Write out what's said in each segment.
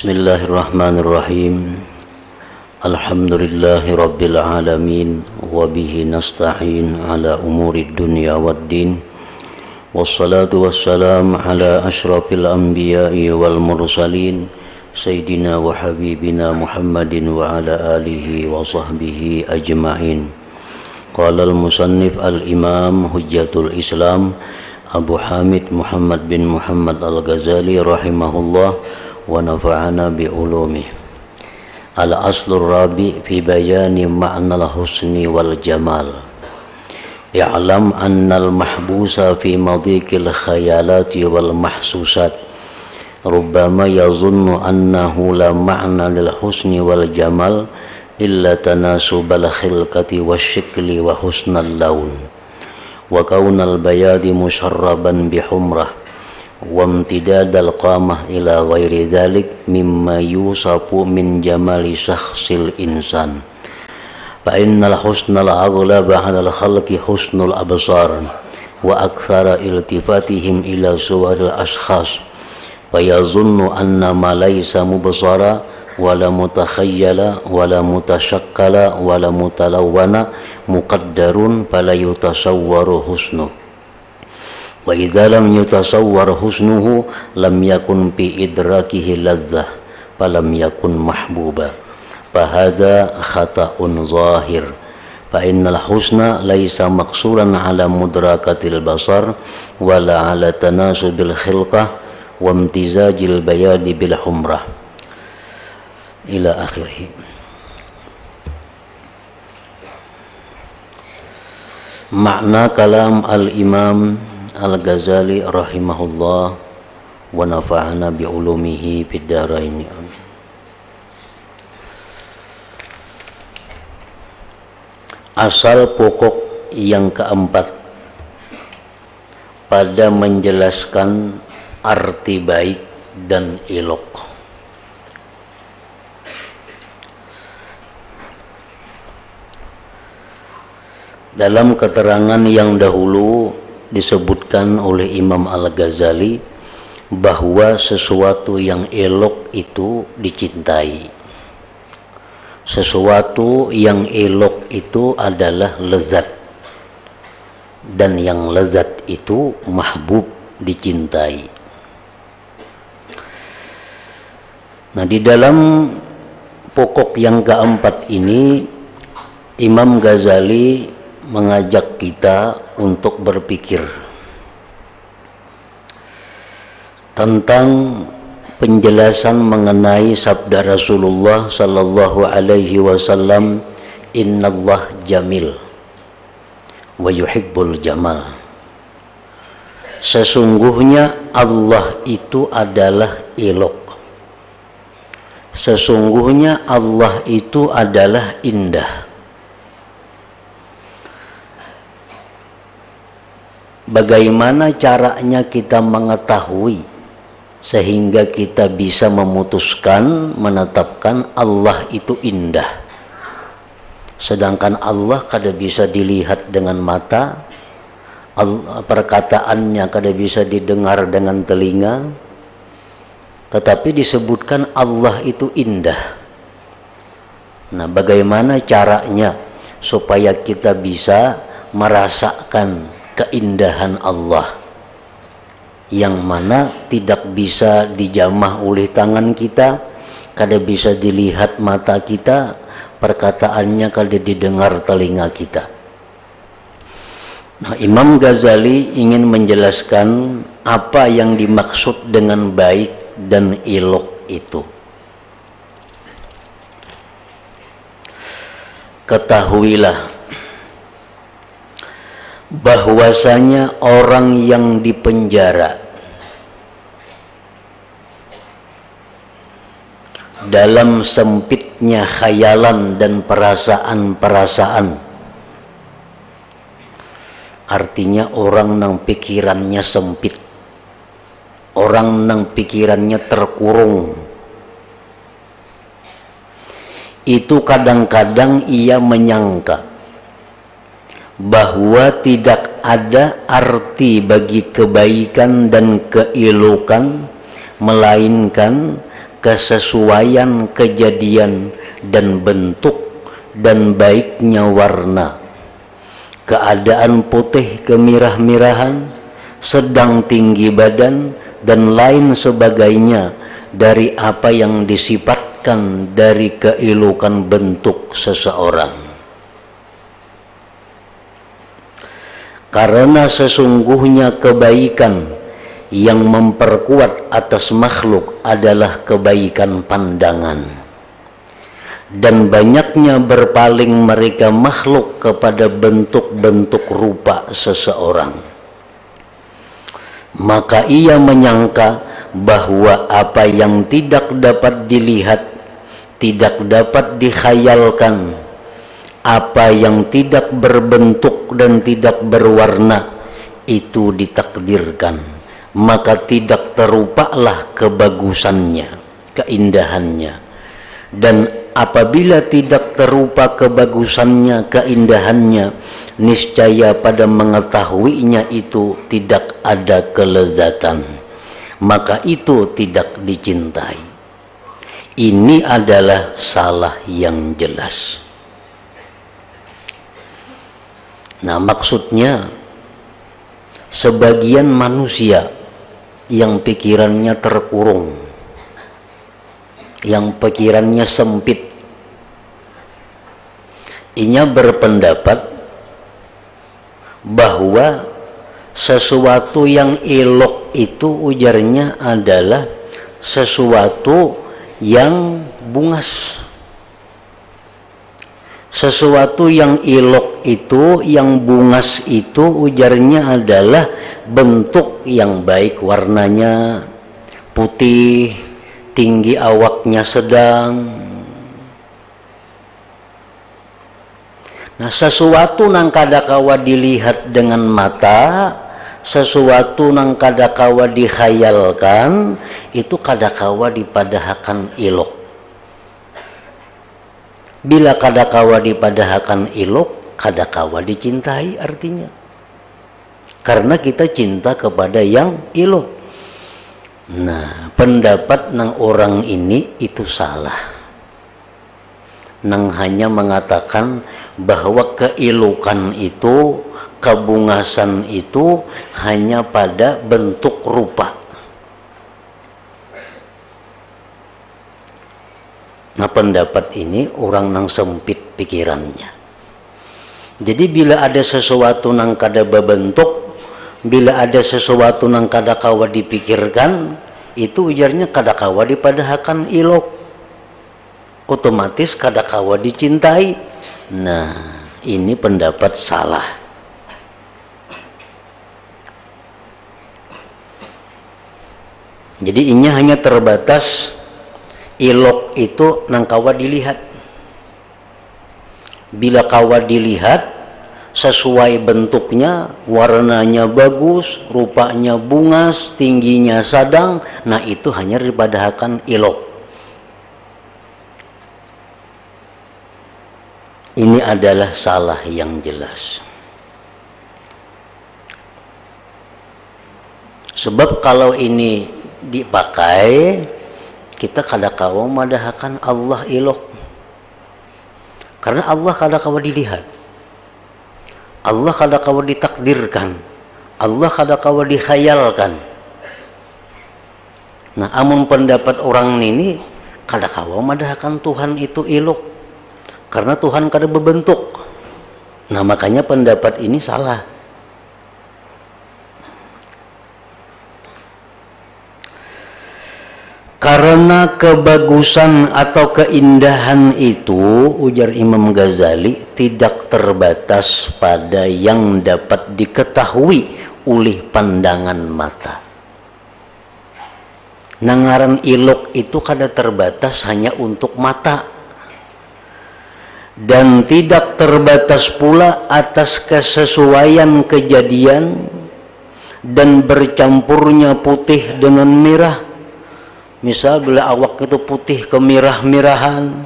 Bismillahirrahmanirrahim. Alhamdulillahi rabbil alamin wa bihi nasta'in ala umurid dunya waddin. Wassalatu wassalam ala asyrafil anbiya'i wal mursalin sayyidina wa habibina Muhammadin wa ala alihi wa sahbihi ajma'in. Qala al-musannif al-imam hujjatul Islam Abu Hamid Muhammad bin Muhammad al-Ghazali rahimahullah wa nafa'ana bi ulumih. Al-aslur rabi fi bayani ma'nal husni wal jamal. I'lam annal mahbusa fi madhiqil khayalati wal mahsusat rubbama yazunnu annahu la ma'na lil husni wal jamal illa tanasubal khilqati wasyikli wa husnal laun wa kaunal bayadi musharraban bihumrah وامتداد القامة إلى غير ذلك مما يوصف من جمال شخص الإنسان فإن الحسن الأغلب على الخلق حسن الأبصار وأكثر التفاتهم إلى صور الأشخاص فيظن أن ما ليس مبصرا ولا متخيلا ولا متشكلا ولا متلونا مقدر فلا يتصور حسنه wa idza lam yutasawwar husnuhu lam yakun bi idrakihi ladzah falam yakun mahbuba fa hadza khata'un zahir fa innal husna laisa maqsuran ala mudrakatil basar wala ala tanasubil khilqah wa imtizajil bayadi bil humrah ila akhirih. Makna kalam al-imam Al-Ghazali rahimahullah wa nafa'ana bi ulumihi fid dharain. Asal pokok yang keempat pada menjelaskan arti baik dan elok. Dalam keterangan yang dahulu disebutkan oleh Imam Al-Ghazali bahwa sesuatu yang elok itu dicintai. Sesuatu yang elok itu adalah lezat. Dan yang lezat itu mahbub, dicintai. Nah, di dalam pokok yang keempat ini Imam Ghazali mengajak kita untuk berpikir tentang penjelasan mengenai sabda Rasulullah sallallahu alaihi wasallam, innallah jamil wa yuhibbul jamal. Sesungguhnya Allah itu adalah elok. Sesungguhnya Allah itu adalah indah. Bagaimana caranya kita mengetahui sehingga kita bisa memutuskan, menetapkan Allah itu indah? Sedangkan Allah kada bisa dilihat dengan mata, perkataannya kada bisa didengar dengan telinga, tetapi disebutkan Allah itu indah. Nah, bagaimana caranya supaya kita bisa merasakan keindahan Allah yang mana tidak bisa dijamah oleh tangan kita, kada bisa dilihat mata kita, perkataannya kada didengar telinga kita. Nah, Imam Ghazali ingin menjelaskan apa yang dimaksud dengan baik dan elok itu. Ketahuilah bahwasanya orang yang dipenjara dalam sempitnya khayalan dan perasaan-perasaan, artinya orang nang pikirannya sempit, orang nang pikirannya terkurung, itu kadang-kadang ia menyangka bahwa tidak ada arti bagi kebaikan dan keelokan melainkan kesesuaian kejadian dan bentuk dan baiknya warna, keadaan putih kemirah-mirahan, sedang tinggi badan, dan lain sebagainya dari apa yang disifatkan dari keelokan bentuk seseorang. Karena sesungguhnya kebaikan yang memperkuat atas makhluk adalah kebaikan pandangan, dan banyaknya berpaling mereka makhluk kepada bentuk-bentuk rupa seseorang, maka ia menyangka bahwa apa yang tidak dapat dilihat, tidak dapat dikhayalkan, apa yang tidak berbentuk dan tidak berwarna itu ditakdirkan, maka tidak terupalah kebagusannya, keindahannya. Dan apabila tidak terupa kebagusannya, keindahannya, niscaya pada mengetahuinya itu tidak ada kelezatan, maka itu tidak dicintai. Ini adalah salah yang jelas. Nah, maksudnya sebagian manusia yang pikirannya terkurung, yang pikirannya sempit, inya berpendapat bahwa sesuatu yang elok itu ujarnya adalah sesuatu yang bungas. Sesuatu yang elok itu, yang bungas itu ujarnya adalah bentuk yang baik, warnanya putih, tinggi awaknya sedang. Nah, sesuatu nang kadakawa dilihat dengan mata, sesuatu nang kadakawa dikhayalkan, itu kadakawa dipadahakan elok. Bila kadakawa dipadahakan elok, kadakawa dicintai artinya. Karena kita cinta kepada yang elok. Nah, pendapat nang orang ini itu salah. Nang hanya mengatakan bahwa keelokan itu, kebungasan itu hanya pada bentuk rupa. Nah, pendapat ini orang nang sempit pikirannya. Jadi bila ada sesuatu nang kada berbentuk, bila ada sesuatu nang kada kawa dipikirkan, itu ujarnya kada kawa dipadahakan ilok, otomatis kada kawa dicintai. Nah, ini pendapat salah. Jadi ini hanya terbatas ilok itu nang kawa dilihat. Bila kawa dilihat sesuai bentuknya, warnanya bagus, rupanya bungas, tingginya sedang, nah itu hanya dipadahakan ilok. Ini adalah salah yang jelas. Sebab kalau ini dipakai, kita kadakawa madahakan Allah ilok. Karena Allah kadakawa dilihat. Allah kadakawa ditakdirkan. Allah kadakawa dikhayalkan. Nah, amun pendapat orang ini kadakawa madahakan Tuhan itu ilok. Karena Tuhan kada berbentuk. Nah, makanya pendapat ini salah. Karena kebagusan atau keindahan itu, ujar Imam Ghazali, tidak terbatas pada yang dapat diketahui oleh pandangan mata. Nangaran ilok itu kada terbatas hanya untuk mata. Dan tidak terbatas pula atas kesesuaian kejadian dan bercampurnya putih dengan merah. Misal bila awak itu putih kemirah-mirahan,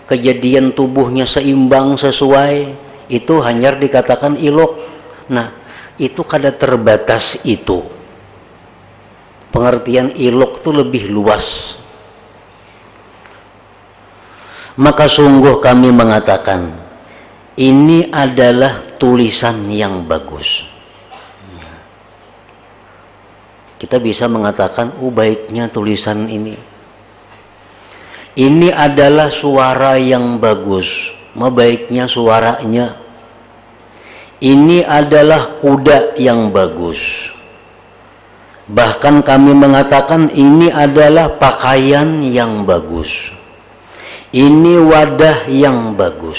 kejadian tubuhnya seimbang sesuai, itu hanya dikatakan ilok. Nah, itu kada terbatas itu. Pengertian ilok itu lebih luas. Maka sungguh kami mengatakan, ini adalah tulisan yang bagus. Kita bisa mengatakan, baiknya tulisan ini. Ini adalah suara yang bagus. Baiknya suaranya. Ini adalah kuda yang bagus. Bahkan kami mengatakan ini adalah pakaian yang bagus. Ini wadah yang bagus.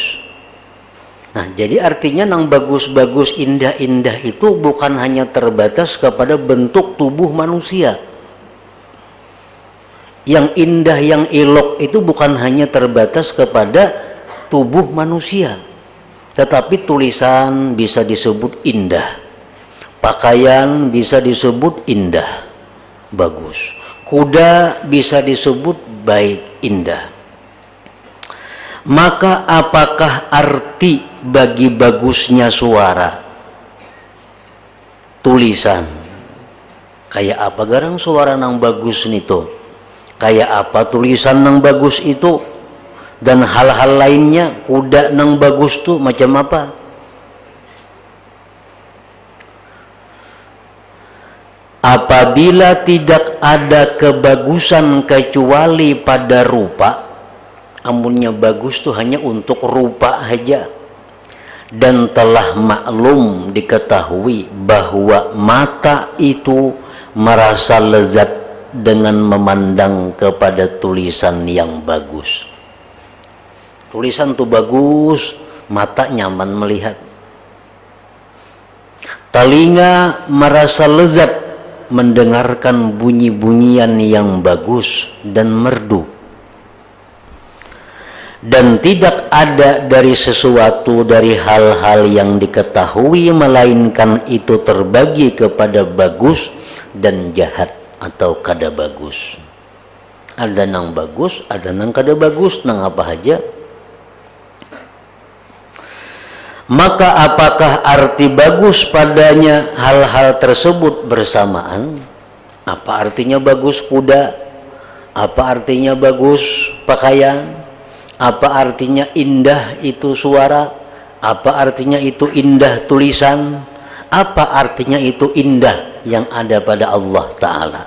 Nah, jadi artinya yang bagus-bagus, indah-indah itu bukan hanya terbatas kepada bentuk tubuh manusia. Yang indah, yang elok itu bukan hanya terbatas kepada tubuh manusia. Tetapi tulisan bisa disebut indah. Pakaian bisa disebut indah, bagus. Kuda bisa disebut baik, indah. Maka apakah arti bagi bagusnya suara? Tulisan. Kayak apa garang suara nang bagus nito? Kayak apa tulisan nang bagus itu? Dan hal-hal lainnya, kuda nang bagus tuh macam apa? Apabila tidak ada kebagusan kecuali pada rupa, amunnya bagus tuh hanya untuk rupa saja, dan telah maklum diketahui bahwa mata itu merasa lezat dengan memandang kepada tulisan yang bagus. Tulisan tuh bagus, mata nyaman melihat. Telinga merasa lezat mendengarkan bunyi-bunyian yang bagus dan merdu. Dan tidak ada dari sesuatu dari hal-hal yang diketahui melainkan itu terbagi kepada bagus dan jahat atau kada bagus. Ada nang bagus, ada nang kada bagus, nang apa aja. Maka apakah arti bagus padanya hal-hal tersebut bersamaan? Apa artinya bagus kuda? Apa artinya bagus pakaian? Apa artinya indah itu suara? Apa artinya itu indah tulisan? Apa artinya itu indah yang ada pada Allah Ta'ala?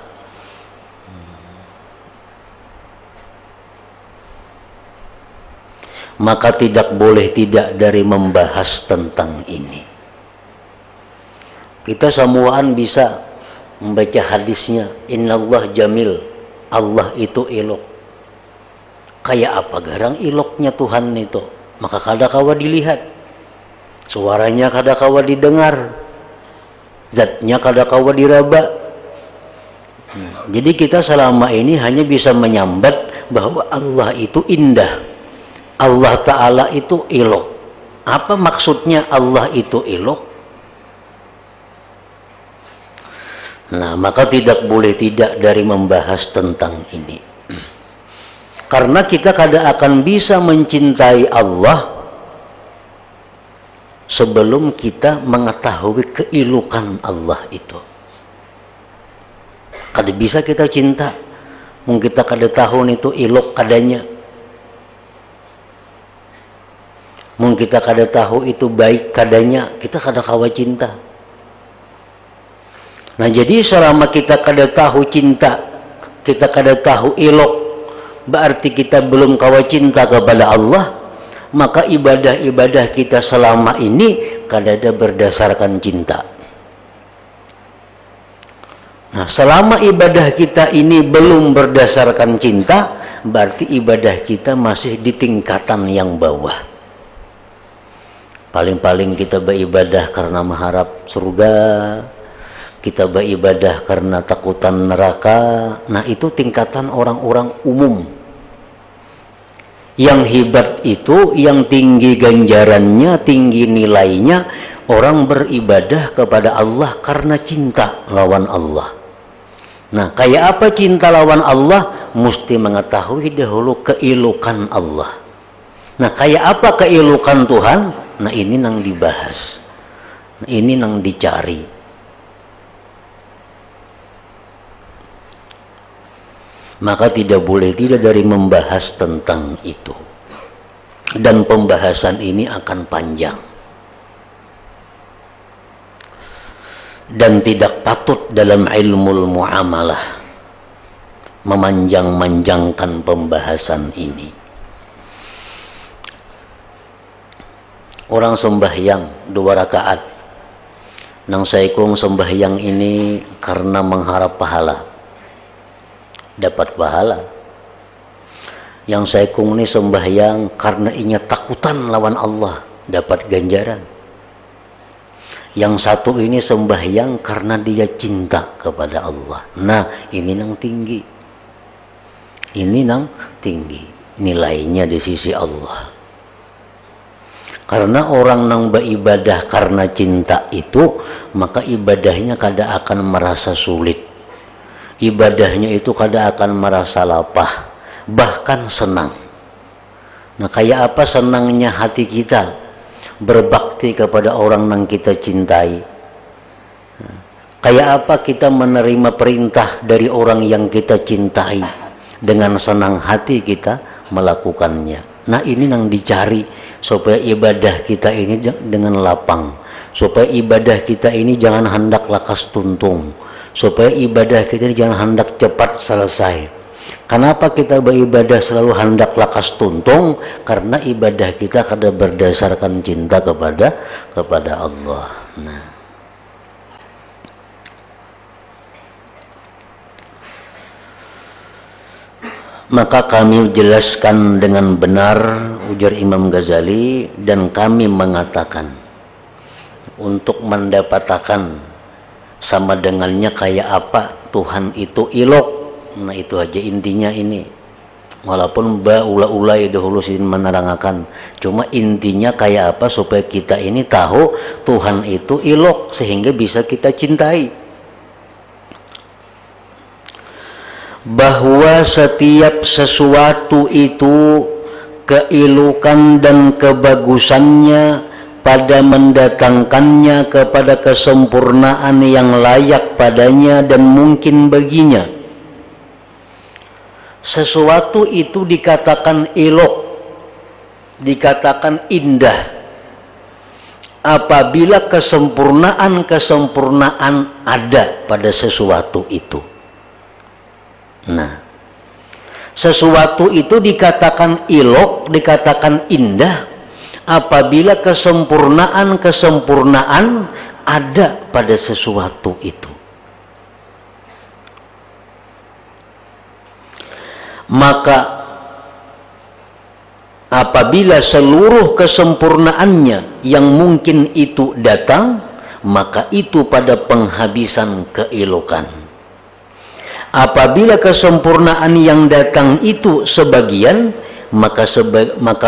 Maka tidak boleh tidak dari membahas tentang ini. Kita semuaan bisa membaca hadisnya, Innallah jamil, Allah itu elok. Kayak apa garang eloknya Tuhan itu? Maka kada kawa dilihat, suaranya kada kawa didengar, zatnya kada kawa diraba. Jadi kita selama ini hanya bisa menyambat bahwa Allah itu indah, Allah Ta'ala itu elok. Apa maksudnya Allah itu elok? Nah, maka tidak boleh tidak dari membahas tentang ini. Karena kita kada akan bisa mencintai Allah sebelum kita mengetahui keelokan Allah itu. Kada bisa kita cinta mungkin kita kada tahu itu elok kadanya. Mungkin kita kada tahu itu baik kadanya, kita kada kawa cinta. Nah, jadi selama kita kada tahu cinta, kita kada tahu elok, berarti kita belum kawa cinta kepada Allah. Maka ibadah-ibadah kita selama ini kada ada berdasarkan cinta. Nah, selama ibadah kita ini belum berdasarkan cinta, berarti ibadah kita masih di tingkatan yang bawah. Paling-paling kita beribadah karena mengharap surga, kita beribadah karena takutan neraka. Nah, itu tingkatan orang-orang umum. Yang hebat itu, yang tinggi ganjarannya, tinggi nilainya, orang beribadah kepada Allah karena cinta lawan Allah. Nah, kayak apa cinta lawan Allah? Mesti mengetahui dahulu keelokan Allah. Nah, kayak apa keelokan Tuhan? Nah, ini nang dibahas. Nah, ini nang dicari. Maka tidak boleh tidak dari membahas tentang itu. dan pembahasan ini akan panjang. Dan tidak patut dalam ilmu muamalah memanjang-manjangkan pembahasan ini. Orang sembahyang 2 rakaat. Nang saikung sembahyang ini karena mengharap pahala. Dapat pahala. Yang saikung ini sembahyang karena ingin takutan lawan Allah. Dapat ganjaran. Yang satu ini sembahyang karena dia cinta kepada Allah. Nah, ini nang tinggi. Ini nang tinggi. Nilainya di sisi Allah. Karena orang nang beribadah karena cinta itu, maka ibadahnya kada akan merasa sulit. Ibadahnya itu kada akan merasa lapah. Bahkan senang. Nah, kayak apa senangnya hati kita berbakti kepada orang yang kita cintai. Kayak apa kita menerima perintah dari orang yang kita cintai, dengan senang hati kita melakukannya. Nah, ini yang dicari supaya ibadah kita ini dengan lapang, supaya ibadah kita ini jangan hendak lakas tuntung, supaya ibadah kita ini jangan hendak cepat selesai. Kenapa kita beribadah selalu hendak lakas tuntung? Karena ibadah kita kada berdasarkan cinta kepada Allah. Nah, maka kami jelaskan dengan benar, ujar Imam Ghazali, dan kami mengatakan untuk mendapatkan sama dengannya kayak apa Tuhan itu ilok. Nah, itu aja intinya ini. Walaupun ula-ula dahulu sin menerangkan, cuma intinya kayak apa supaya kita ini tahu Tuhan itu ilok sehingga bisa kita cintai. Bahwa setiap sesuatu itu keilukan dan kebagusannya pada mendatangkannya kepada kesempurnaan yang layak padanya dan mungkin baginya. Sesuatu itu dikatakan elok, dikatakan indah apabila kesempurnaan ada pada sesuatu itu. Nah, sesuatu itu dikatakan elok, dikatakan indah apabila kesempurnaan ada pada sesuatu itu. Maka apabila seluruh kesempurnaannya yang mungkin itu datang, maka itu pada penghabisan keelokan. Apabila kesempurnaan yang datang itu sebagian, maka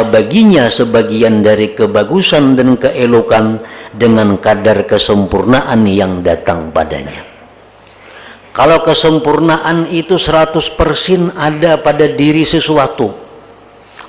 baginya sebagian dari kebagusan dan keelokan dengan kadar kesempurnaan yang datang padanya. Kalau kesempurnaan itu 100% ada pada diri sesuatu,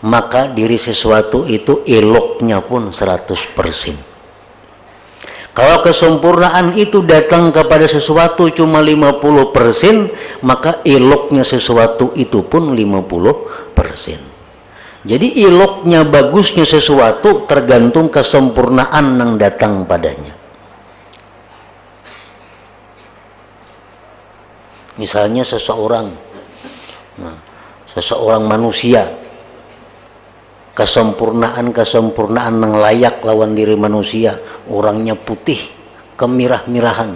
maka diri sesuatu itu eloknya pun 100%. Kalau kesempurnaan itu datang kepada sesuatu cuma 50%, maka eloknya sesuatu itu pun 50%. Jadi eloknya, bagusnya sesuatu tergantung kesempurnaan yang datang padanya. Misalnya seseorang manusia, kesempurnaan yang layak lawan diri manusia, orangnya putih, kemirah-mirahan,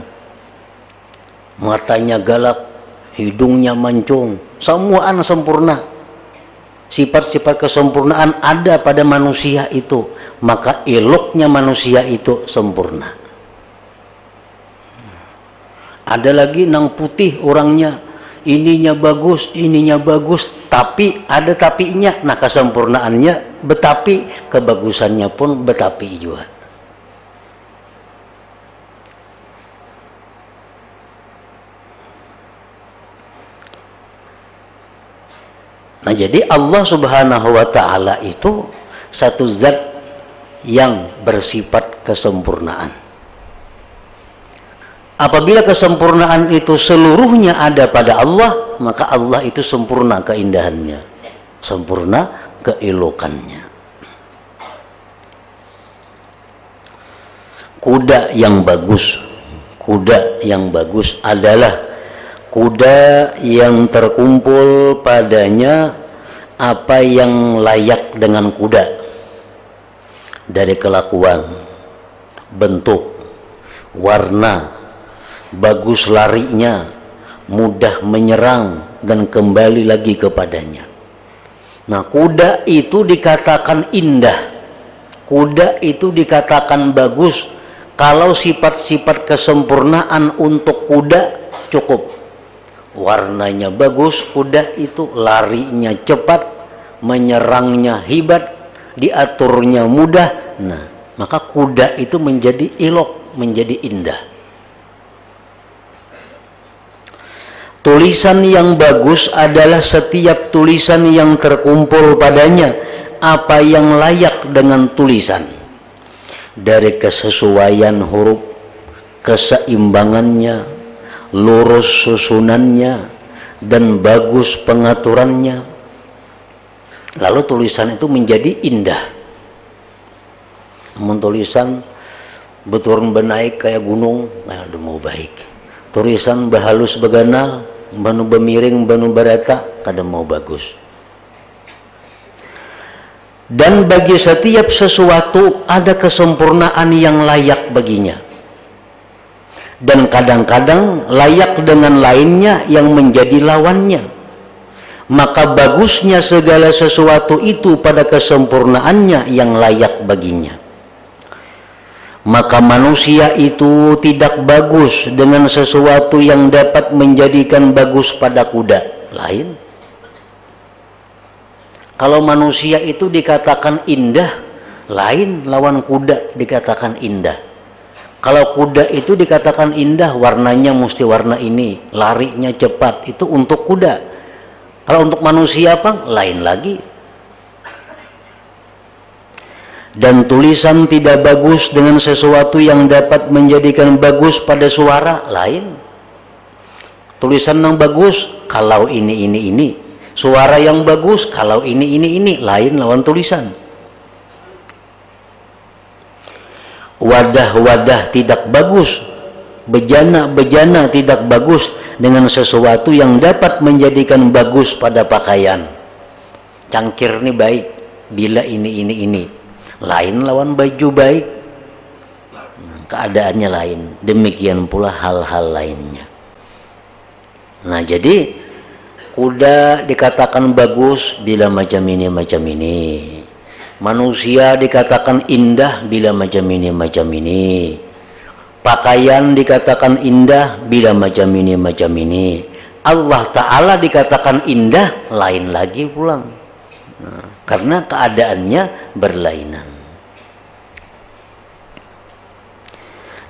matanya galak, hidungnya mancung, semuaan sempurna. Sifat-sifat kesempurnaan ada pada manusia itu, maka eloknya manusia itu sempurna. Ada lagi nang putih orangnya, ininya bagus, tapi ada tapinya. Nah, kesempurnaannya betapi, kebagusannya pun betapi juga. Nah, jadi Allah Subhanahu wa Ta'ala itu satu zat yang bersifat kesempurnaan. Apabila kesempurnaan itu seluruhnya ada pada Allah, maka Allah itu sempurna keindahannya, sempurna keelokannya. kuda yang bagus. Kuda yang bagus adalah kuda yang terkumpul padanya apa yang layak dengan kuda dari kelakuan, bentuk, warna, bagus larinya, mudah menyerang dan kembali lagi kepadanya. Nah, kuda itu dikatakan indah, kuda itu dikatakan bagus kalau sifat-sifat kesempurnaan untuk kuda cukup. Warnanya bagus kuda itu, larinya cepat, menyerangnya hebat, diaturnya mudah. Nah, maka kuda itu menjadi ilok, menjadi indah. Tulisan yang bagus adalah setiap tulisan yang terkumpul padanya apa yang layak dengan tulisan, dari kesesuaian huruf, keseimbangannya, lurus susunannya, dan bagus pengaturannya. Lalu tulisan itu menjadi indah. Namun tulisan beturun benaik kayak gunung, nah udah mau baik. Tulisan bahalus beganal, banu bemiring, banu barata, kada mau bagus. Dan bagi setiap sesuatu ada kesempurnaan yang layak baginya. Dan kadang-kadang layak dengan lainnya yang menjadi lawannya. Maka bagusnya segala sesuatu itu pada kesempurnaannya yang layak baginya. Maka manusia itu tidak bagus dengan sesuatu yang dapat menjadikan bagus pada kuda. Lain. Kalau manusia itu dikatakan indah, lain lawan kuda dikatakan indah. Kalau kuda itu dikatakan indah, warnanya mesti warna ini, larinya cepat, itu untuk kuda. Kalau untuk manusia apa? Lain lagi. Dan tulisan tidak bagus dengan sesuatu yang dapat menjadikan bagus pada suara, lain. Tulisan yang bagus, kalau ini. Suara yang bagus, kalau ini, lain lawan tulisan. Wadah-wadah tidak bagus, bejana-bejana tidak bagus dengan sesuatu yang dapat menjadikan bagus pada pakaian. Cangkir ini baik bila ini. Lain lawan baju baik, keadaannya lain. Demikian pula hal-hal lainnya. Nah, jadi kuda dikatakan bagus bila macam ini. Manusia dikatakan indah bila macam ini. Pakaian dikatakan indah bila macam ini. Allah Ta'ala dikatakan indah, lain lagi pulang. Nah, karena keadaannya berlainan.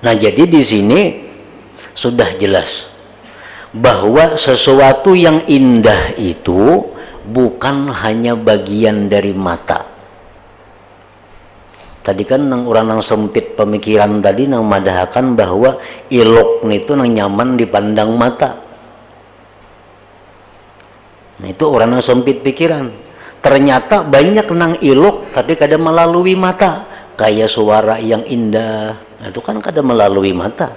Nah, jadi di sini sudah jelas bahwa sesuatu yang indah itu bukan hanya bagian dari mata. Tadi kan orang nang sempit pemikiran tadi nang madahakan bahwa ilok itu nang nyaman dipandang mata. Nah, itu orang nang sempit pikiran. Ternyata banyak nang ilok tapi kada melalui mata. Kayak suara yang indah, nah, itu kan kada melalui mata.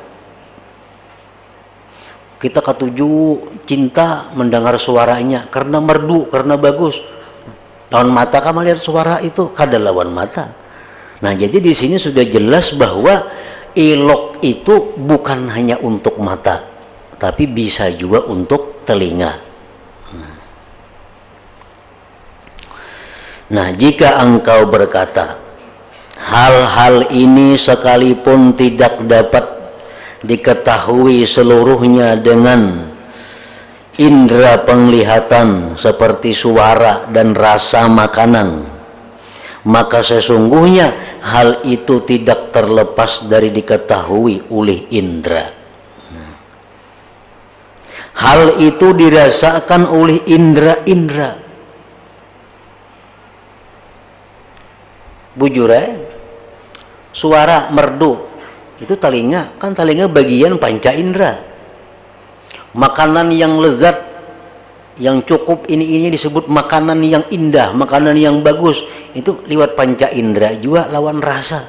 Kita ketuju cinta mendengar suaranya karena merdu, karena bagus. Lawan mata kan melihat suara itu kada lawan mata. Nah, jadi di sini sudah jelas bahwa ilok itu bukan hanya untuk mata, tapi bisa juga untuk telinga. Nah, jika engkau berkata, hal-hal ini sekalipun tidak dapat diketahui seluruhnya dengan indera penglihatan seperti suara dan rasa makanan, maka sesungguhnya hal itu tidak terlepas dari diketahui oleh indera. Hal itu dirasakan oleh indera-indera. Bujur suara merdu itu telinga, kan telinga bagian panca indera. Makanan yang lezat, yang cukup ini disebut makanan yang indah, makanan yang bagus, itu lewat panca indera juga lawan rasa.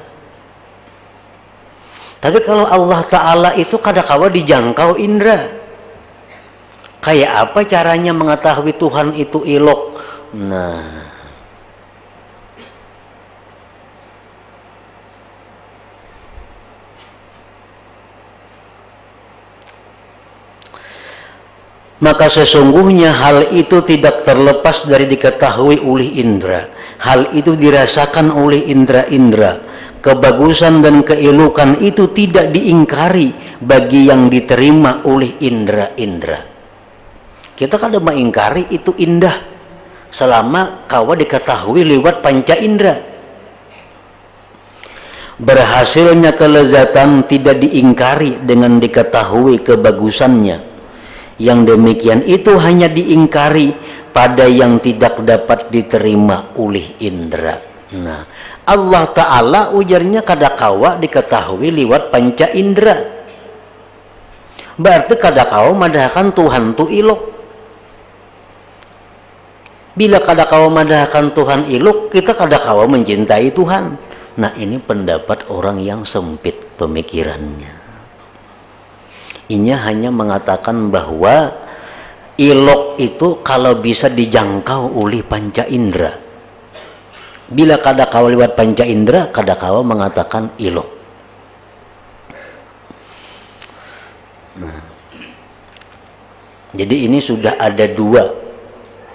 Tapi kalau Allah Ta'ala itu kadakawa dijangkau indera. Kayak apa caranya mengetahui Tuhan itu ilok? Nah, maka sesungguhnya hal itu tidak terlepas dari diketahui oleh indera. Hal itu dirasakan oleh indera-indera. Kebagusan dan keelokan itu tidak diingkari bagi yang diterima oleh indera-indera. Kita kadang mengingkari itu indah selama kawa diketahui lewat panca indera. Berhasilnya kelezatan tidak diingkari dengan diketahui kebagusannya. Yang demikian itu hanya diingkari pada yang tidak dapat diterima oleh indera. Nah, Allah Ta'ala ujarnya kadakawa diketahui lewat panca indera. Berarti kadakawa madahkan Tuhan tu ilok. Bila kadakawa madahkan Tuhan ilok, kita kadakawa mencintai Tuhan. Nah, ini pendapat orang yang sempit pemikirannya. Ini hanya mengatakan bahwa ilok itu kalau bisa dijangkau oleh panca indera. Bila kadakawa lewat panca indera, kadakawa mengatakan ilok. Nah, jadi ini sudah ada dua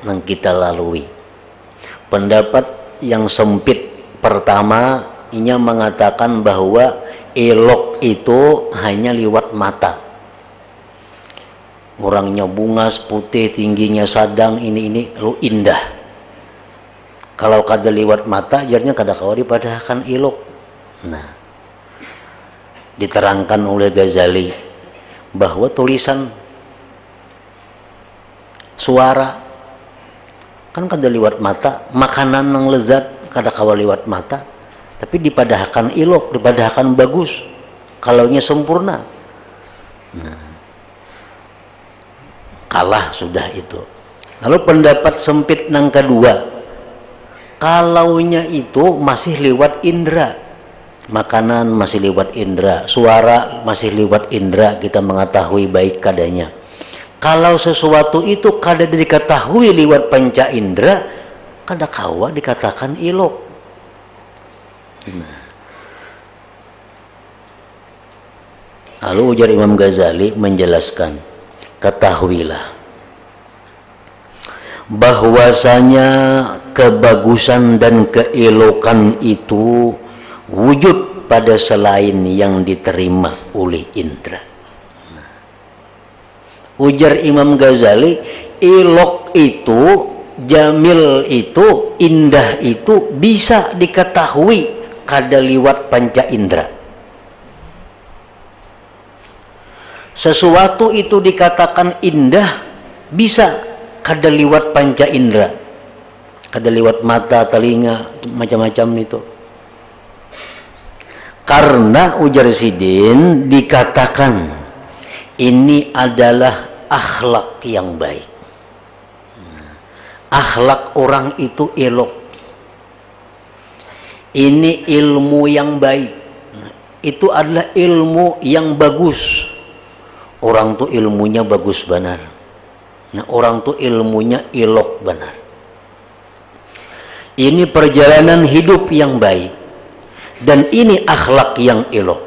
yang kita lalui. Pendapat yang sempit pertama, ini mengatakan bahwa ilok itu hanya lewat mata. Orangnya bungas, putih, tingginya sadang, ini lu indah. Kalau kada liwat mata, jarnya kada kawa dipadahkan ilok. Nah, diterangkan oleh Ghazali bahwa tulisan suara kan kada liwat mata, makanan yang lezat kada kawa liwat mata, tapi dipadahkan ilok, dipadahkan bagus, kalaunya sempurna. Nah, kalah sudah itu. Lalu pendapat sempit yang kedua, kalaunya itu masih lewat indera, makanan masih lewat indera, suara masih lewat indera, kita mengetahui baik kadanya. Kalau sesuatu itu kada diketahui lewat panca indera, kada kawa dikatakan ilok. Nah. Lalu ujar Imam Ghazali menjelaskan, ketahuilah bahwasanya kebagusan dan keelokan itu wujud pada selain yang diterima oleh indera. Nah, ujar Imam Ghazali, ilok itu, jamil itu, indah itu bisa diketahui kada liwat panca indera. Sesuatu itu dikatakan indah bisa kada liwat panca indera, kada liwat mata, telinga, macam-macam itu. Karena ujar Sidin dikatakan ini adalah akhlak yang baik. Akhlak orang itu elok. Ini ilmu yang baik. Itu adalah ilmu yang bagus. Orang tuh ilmunya bagus benar. Nah, orang tuh ilmunya ilok benar. Ini perjalanan hidup yang baik. Dan ini akhlak yang ilok.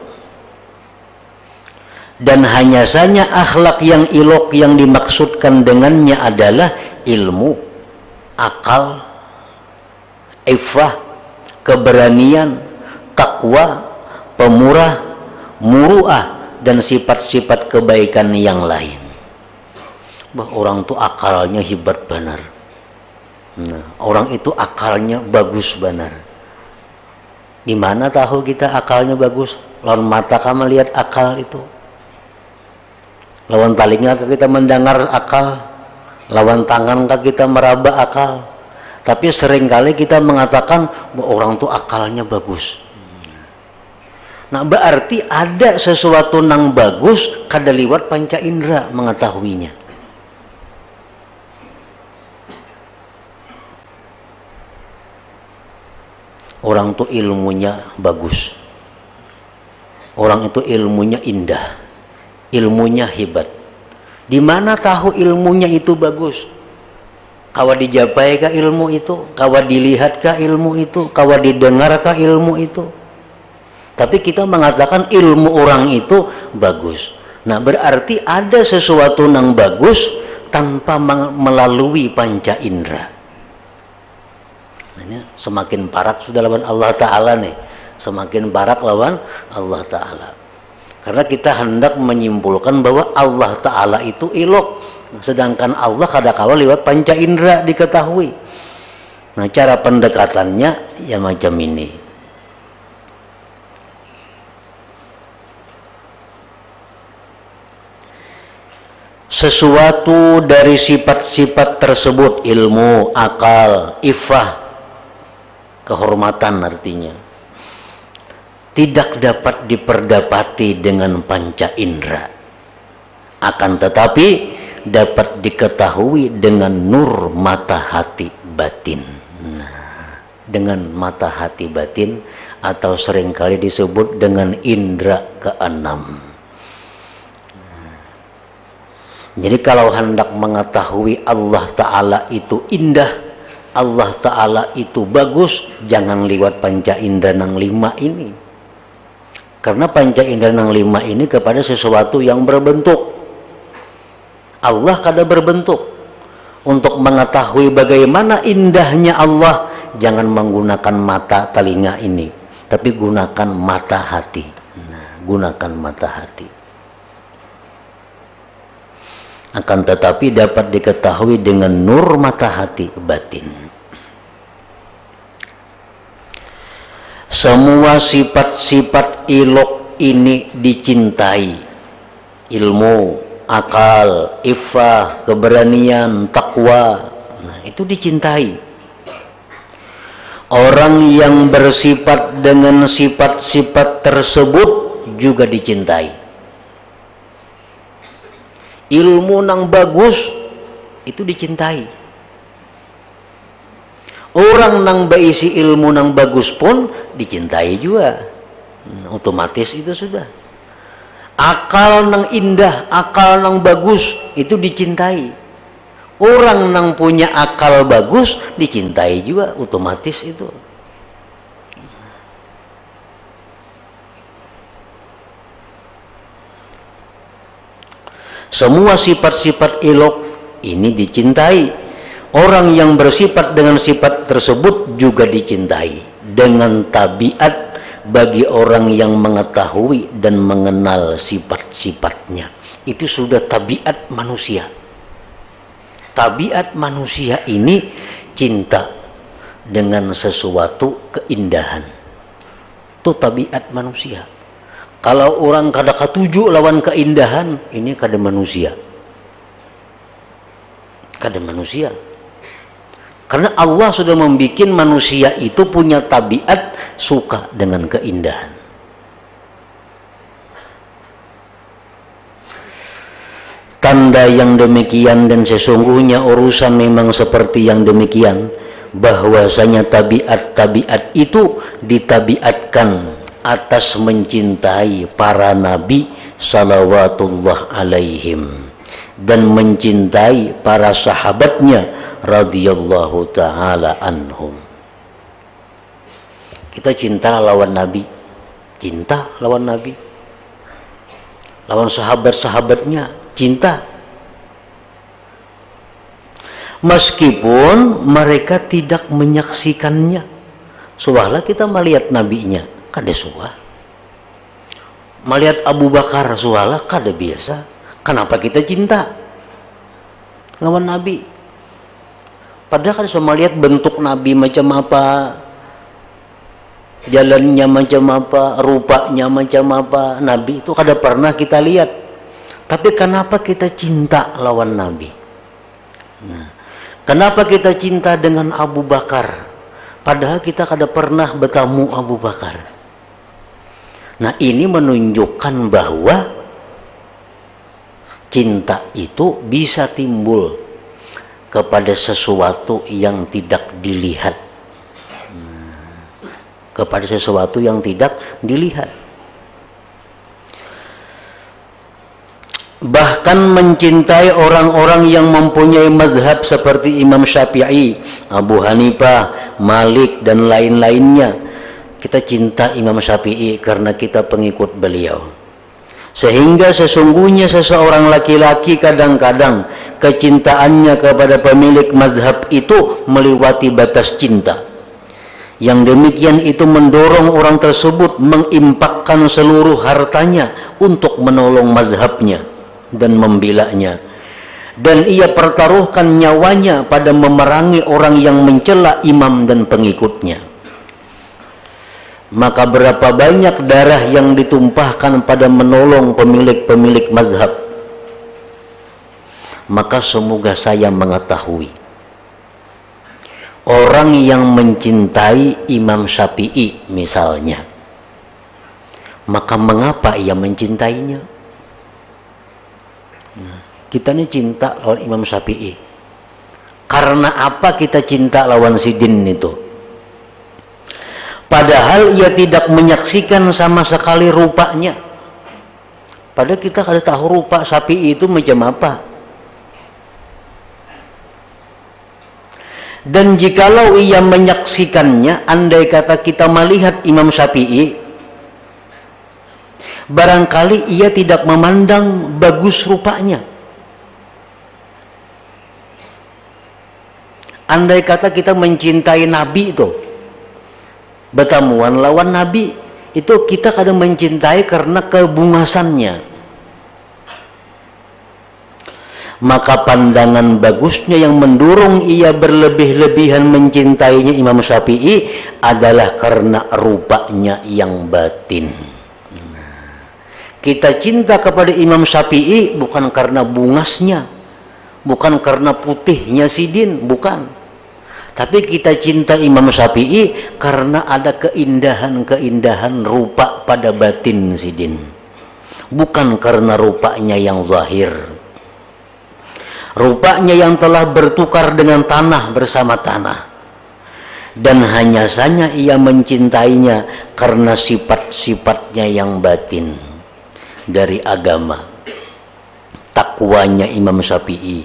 Dan hanya saja akhlak yang ilok yang dimaksudkan dengannya adalah ilmu, akal, ifah, keberanian, takwa, pemurah, muruah, dan sifat-sifat kebaikan yang lain. Bah, orang itu akalnya hebat benar. Nah, orang itu akalnya bagus benar. Di mana tahu kita akalnya bagus? Lawan mata kamu lihat akal itu. Lawan telinga kita mendengar akal. Lawan tangan kita meraba akal. Tapi seringkali kita mengatakan bahwa orang itu akalnya bagus. Nah, berarti ada sesuatu yang bagus kada liwat panca indera mengetahuinya. Orang tuh ilmunya bagus. orang itu ilmunya indah, ilmunya hebat. Di mana tahu ilmunya itu bagus? Kawa dijapai kah ilmu itu? Kawa dilihat kah ilmu itu? Kawa didengar kah ilmu itu? Tapi kita mengatakan ilmu orang itu bagus. Nah, berarti ada sesuatu yang bagus tanpa melalui panca indera. Nah, semakin parak sudah lawan Allah Ta'ala nih. Semakin parak lawan Allah Ta'ala. Karena kita hendak menyimpulkan bahwa Allah Ta'ala itu ilok. Sedangkan Allah kadang-kala lewat panca indera diketahui. Nah, cara pendekatannya ya macam ini. Sesuatu dari sifat-sifat tersebut, ilmu, akal, ifah, kehormatan artinya, tidak dapat diperdapati dengan panca indera. Akan tetapi dapat diketahui dengan nur mata hati batin. Nah, dengan mata hati batin atau seringkali disebut dengan indera keenam. Jadi kalau hendak mengetahui Allah Ta'ala itu indah, Allah Ta'ala itu bagus, jangan lewat panca indera nang 5 ini. Karena panca indera nang 5 ini kepada sesuatu yang berbentuk. Allah kada berbentuk. Untuk mengetahui bagaimana indahnya Allah, jangan menggunakan mata telinga ini, tapi gunakan mata hati. Nah, gunakan mata hati. Akan tetapi dapat diketahui dengan nur mata hati batin. Semua sifat-sifat ilok ini dicintai. Ilmu, akal, ifah, keberanian, takwa. Nah, itu dicintai. Orang yang bersifat dengan sifat-sifat tersebut juga dicintai. Ilmu nang bagus itu dicintai. Orang nang berisi ilmu nang bagus pun dicintai juga. Otomatis itu sudah. Akal nang indah, akal nang bagus itu dicintai. Orang nang punya akal bagus dicintai juga, otomatis itu. Semua sifat-sifat elok ini dicintai. Orang yang bersifat dengan sifat tersebut juga dicintai. Dengan tabiat bagi orang yang mengetahui dan mengenal sifat-sifatnya. Itu sudah tabiat manusia. Tabiat manusia ini cinta dengan sesuatu keindahan. Itu tabiat manusia. Kalau orang kada katuju lawan keindahan, ini kada manusia. Kada manusia. Karena Allah sudah membuat manusia itu punya tabiat suka dengan keindahan. Tanda yang demikian dan sesungguhnya urusan memang seperti yang demikian. Bahwasanya tabiat-tabiat itu ditabiatkan atas mencintai para nabi salawatullah alaihim dan mencintai para sahabatnya radhiyallahu ta'ala anhum. Kita cinta lawan nabi, cinta lawan nabi, lawan sahabat-sahabatnya cinta, meskipun mereka tidak menyaksikannya. Soalnya kita melihat nabinya kada suah. Melihat Abu Bakar sualah kada biasa. Kenapa kita cinta lawan Nabi? Padahal kan semua lihat bentuk Nabi macam apa, jalannya macam apa, rupanya macam apa. Nabi itu kada pernah kita lihat. Tapi kenapa kita cinta lawan Nabi? Nah, kenapa kita cinta dengan Abu Bakar? Padahal kita kada pernah bertemu Abu Bakar. Nah, ini menunjukkan bahwa cinta itu bisa timbul kepada sesuatu yang tidak dilihat. Kepada sesuatu yang tidak dilihat. bahkan mencintai orang-orang yang mempunyai mazhab seperti Imam Syafi'i, Abu Hanifah, Malik dan lain-lainnya. Kita cinta Imam Syafi'i karena kita pengikut beliau. Sehingga sesungguhnya seseorang laki-laki kadang-kadang kecintaannya kepada pemilik mazhab itu melewati batas cinta. Yang demikian itu mendorong orang tersebut mengimpakkan seluruh hartanya untuk menolong mazhabnya dan membelanya. Dan ia pertaruhkan nyawanya pada memerangi orang yang mencela imam dan pengikutnya. Maka berapa banyak darah yang ditumpahkan pada menolong pemilik-pemilik mazhab. Maka semoga saya mengetahui, orang yang mencintai Imam Syafi'i misalnya, maka mengapa ia mencintainya? Nah, kita ini cinta lawan Imam Syafi'i. Karena apa kita cinta lawan Sidin itu? Padahal ia tidak menyaksikan sama sekali rupanya. Padahal kita kada tahu rupa Syafi'i itu macam apa. Dan jikalau ia menyaksikannya, andai kata kita melihat Imam Syafi'i, barangkali ia tidak memandang bagus rupanya. Andai kata kita mencintai Nabi itu, bertemuan lawan Nabi, itu kita kadang mencintai karena kebungasannya. Maka pandangan bagusnya yang mendorong ia berlebih-lebihan mencintainya Imam Syafi'i adalah karena rupanya yang batin. Kita cinta kepada Imam Syafi'i bukan karena bungasnya, bukan karena putihnya Sidin, bukan. Tapi kita cinta Imam Syafi'i karena ada keindahan-keindahan rupa pada batin Sidin. Bukan karena rupanya yang zahir. Rupanya yang telah bertukar dengan tanah bersama tanah. Dan hanya saja ia mencintainya karena sifat-sifatnya yang batin dari agama. Takwanya Imam Syafi'i,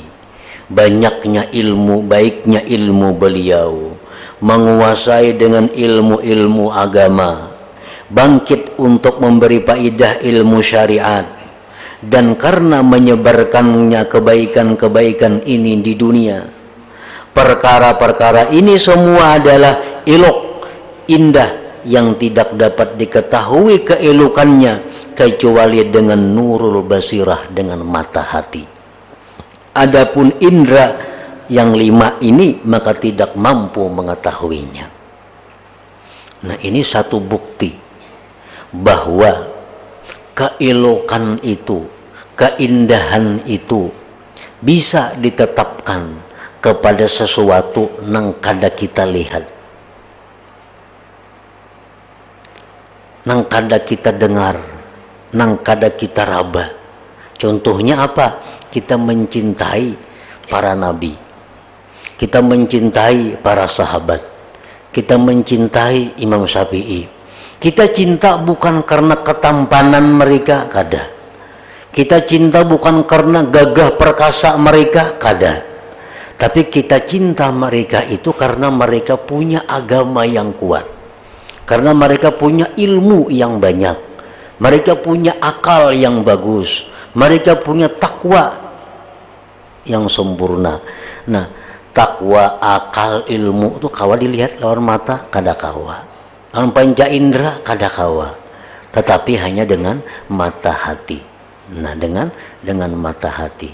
banyaknya ilmu, baiknya ilmu beliau, menguasai dengan ilmu-ilmu agama, bangkit untuk memberi faedah ilmu syariat, dan karena menyebarkannya kebaikan-kebaikan ini di dunia. Perkara-perkara ini semua adalah elok, indah, yang tidak dapat diketahui keelokannya kecuali dengan nurul basirah, dengan mata hati. Adapun indera yang 5 ini maka tidak mampu mengetahuinya. Nah, ini satu bukti bahwa keelokan itu, keindahan itu bisa ditetapkan kepada sesuatu nang kada kita lihat, nang kada kita dengar, nang kada kita raba. Contohnya apa? Kita mencintai para nabi, kita mencintai para sahabat, kita mencintai Imam Syafi'i. Kita cinta bukan karena ketampanan mereka, kada. Kita cinta bukan karena gagah perkasa mereka, kada. Tapi kita cinta mereka itu karena mereka punya agama yang kuat, karena mereka punya ilmu yang banyak, mereka punya akal yang bagus, mereka punya takwa yang sempurna. Nah, takwa, akal, ilmu itu kawa dilihat lawan mata, kada kawa. Lawan panca indera kada kawa. Tetapi hanya dengan mata hati. Nah, dengan mata hati.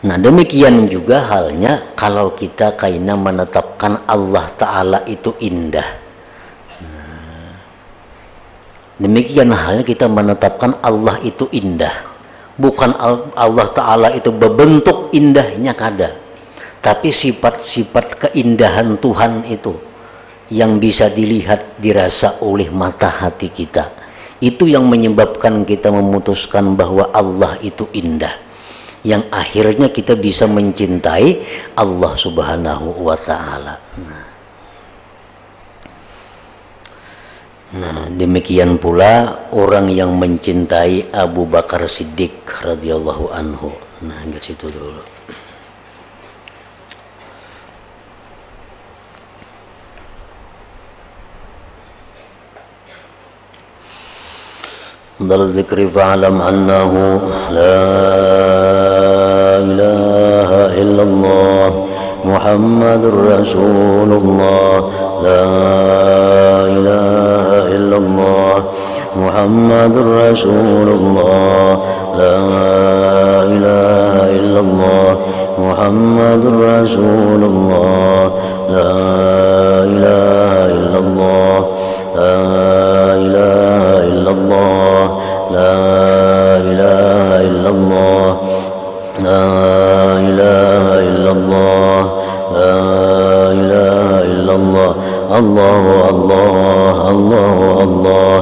Nah, demikian juga halnya kalau kita kaina menetapkan Allah Ta'ala itu indah. Demikian halnya kita menetapkan Allah itu indah. Bukan Allah Ta'ala itu berbentuk indahnya, kada. Tapi sifat-sifat keindahan Tuhan itu yang bisa dilihat, dirasa oleh mata hati kita. Itu yang menyebabkan kita memutuskan bahwa Allah itu indah. Yang akhirnya kita bisa mencintai Allah Subhanahu wa Ta'ala. Nah, demikian pula orang yang mencintai Abu Bakar Siddiq radhiyallahu anhu. Nah, ke situ dulu. Dal zikri fa'lam annahu la ilaha illallah Muhammadur Rasulullah la ilaha illallah Muhammadur Rasulullah la ilaha illallah Muhammadur Rasulullah la ilaha illallah la ilaha illallah la ilaha illallah la ilaha illallah la ilaha illallah Allahu Allah Allahu Allah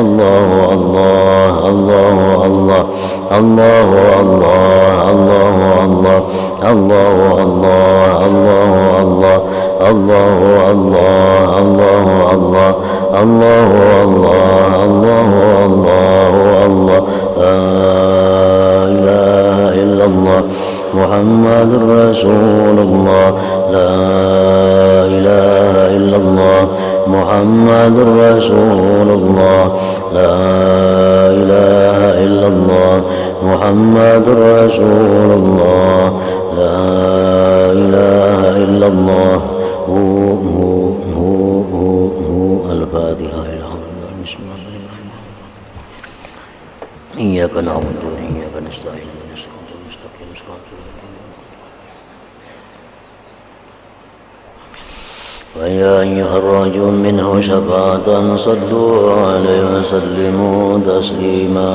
Allahu Allah Allahu Allah Allahu Allah Allahu Allah Allahu Allah Allahu Allah Allahu Allah Allahu Allah Allahu Allah Allahu Allah La ilaha illallah Muhammadur Rasulullah La ilaha illallah Muhammadur Rasulullah La ilaha illallah Muhammadur Rasulullah La ilaha illallah Al-Fatihah. Iyyaka na'budu wa iyyaka nasta'in Shiratal mustaqim shiratal ladzina wa ya ayyuhar rajiun minhu syafa'atan sallu alaihi wa sallimu taslima